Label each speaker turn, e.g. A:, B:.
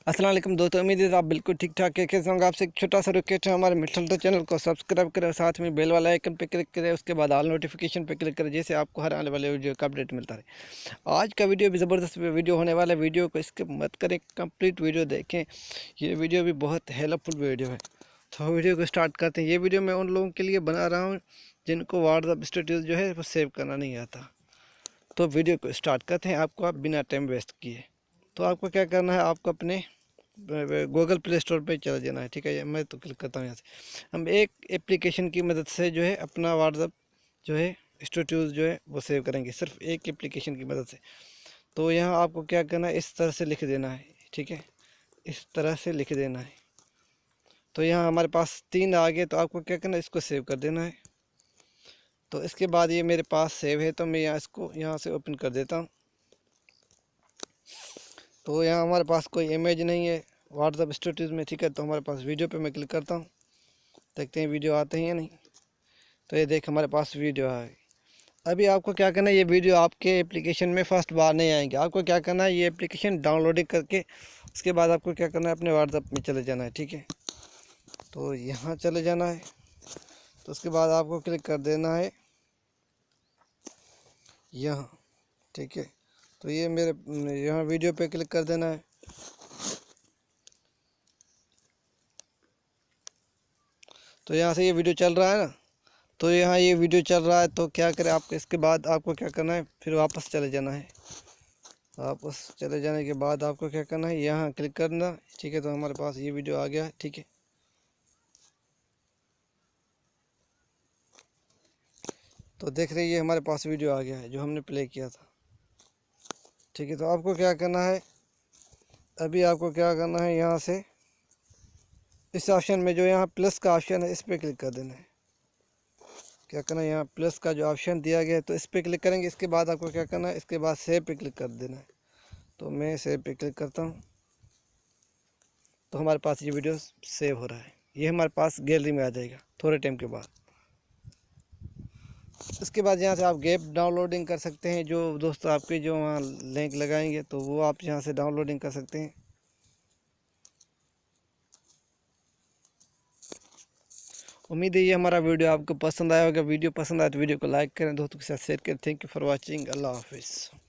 A: अस्सलाम वालेकुम दोस्तों, उम्मीद है आप बिल्कुल ठीक ठाक है। कैसे होंगे? आपसे एक छोटा सा रिक्वेस्ट है, हमारे मिठल तो चैनल को सब्सक्राइब करें, साथ में बेल वाला आइकन पे क्लिक करें, उसके बाद ऑल नोटिफिकेशन पे क्लिक करें, जिससे आपको हर आने वाले वीडियो का अपडेट मिलता रहे। आज का वीडियो भी ज़बरदस्त वीडियो होने वाला है। वीडियो को स्किप मत करें, कंप्लीट वीडियो देखें। ये वीडियो भी बहुत हेल्पफुल वीडियो है। तो वीडियो को स्टार्ट करते हैं। ये वीडियो मैं उन लोगों के लिए बना रहा हूँ जिनको व्हाट्सएप स्टेटस जो है वो सेव करना नहीं आता। तो वीडियो को स्टार्ट करते हैं। आपको आप बिना टाइम वेस्ट किए, तो आपको क्या करना है, आपको अपने गूगल प्ले स्टोर पे चला जाना है। ठीक है, मैं तो क्लिक करता हूँ यहाँ से। हम एक एप्लीकेशन की मदद से जो है अपना व्हाट्सएप जो है स्टेटस जो है वो सेव करेंगे, सिर्फ एक एप्लीकेशन की मदद से। तो यहाँ आपको क्या करना है, इस तरह से लिख देना है। ठीक है, इस तरह से लिख देना है। तो यहाँ हमारे पास 3 आ गए, तो आपको क्या करना है, इसको सेव कर देना है। तो इसके बाद ये मेरे पास सेव है, तो मैं यहाँ इसको यहाँ से ओपन कर देता हूँ। तो यहाँ हमारे पास कोई इमेज नहीं है व्हाट्सएप स्टेटस में। ठीक है, तो हमारे पास वीडियो पे मैं क्लिक करता हूँ, देखते हैं वीडियो आते हैं या नहीं। तो ये देख, हमारे पास वीडियो आ गई। अभी आपको क्या करना है, ये वीडियो आपके एप्लीकेशन में फर्स्ट बार नहीं आएंगे। आपको क्या करना है, ये एप्लीकेशन डाउनलोडिंग करके उसके बाद आपको क्या करना है, अपने व्हाट्सएप में चले जाना है। ठीक है, तो यहाँ चले जाना है। तो उसके बाद आपको क्लिक कर देना है यहाँ। ठीक है, तो ये मेरे यहाँ वीडियो पे क्लिक कर देना है। तो यहाँ से ये वीडियो चल रहा है ना, तो यहाँ ये वीडियो चल रहा है। तो क्या करें, आपको इसके बाद आपको क्या करना है, फिर वापस चले जाना है। वापस चले जाने के बाद आपको क्या करना है, यहाँ क्लिक करना। ठीक है, तो हमारे पास ये वीडियो आ गया है। ठीक है, तो देख रहे हैं हमारे पास वीडियो आ गया है जो हमने प्ले किया था। ठीक है, तो आपको क्या करना है, अभी आपको क्या करना है, यहाँ से इस ऑप्शन में जो यहाँ प्लस का ऑप्शन है, इस पर क्लिक कर देना है। क्या करना है, यहाँ प्लस का जो ऑप्शन दिया गया है, तो इस पर क्लिक करेंगे। इसके बाद आपको क्या करना है, इसके बाद सेव पे क्लिक कर देना है। तो मैं सेव पे क्लिक करता हूँ, तो हमारे पास ये वीडियो सेव हो रहा है। ये हमारे पास गैलरी में आ जाएगा थोड़े टाइम के बाद। उसके बाद यहाँ से आप गेप डाउनलोडिंग कर सकते हैं। जो दोस्त आपके जो वहाँ लिंक लगाएंगे, तो वो आप यहाँ से डाउनलोडिंग कर सकते हैं। उम्मीद है ये हमारा वीडियो आपको पसंद आया होगा। वीडियो पसंद आया तो वीडियो को लाइक करें, दोस्तों के साथ शेयर करें। Thank you for watching. अल्लाह हाफिज़।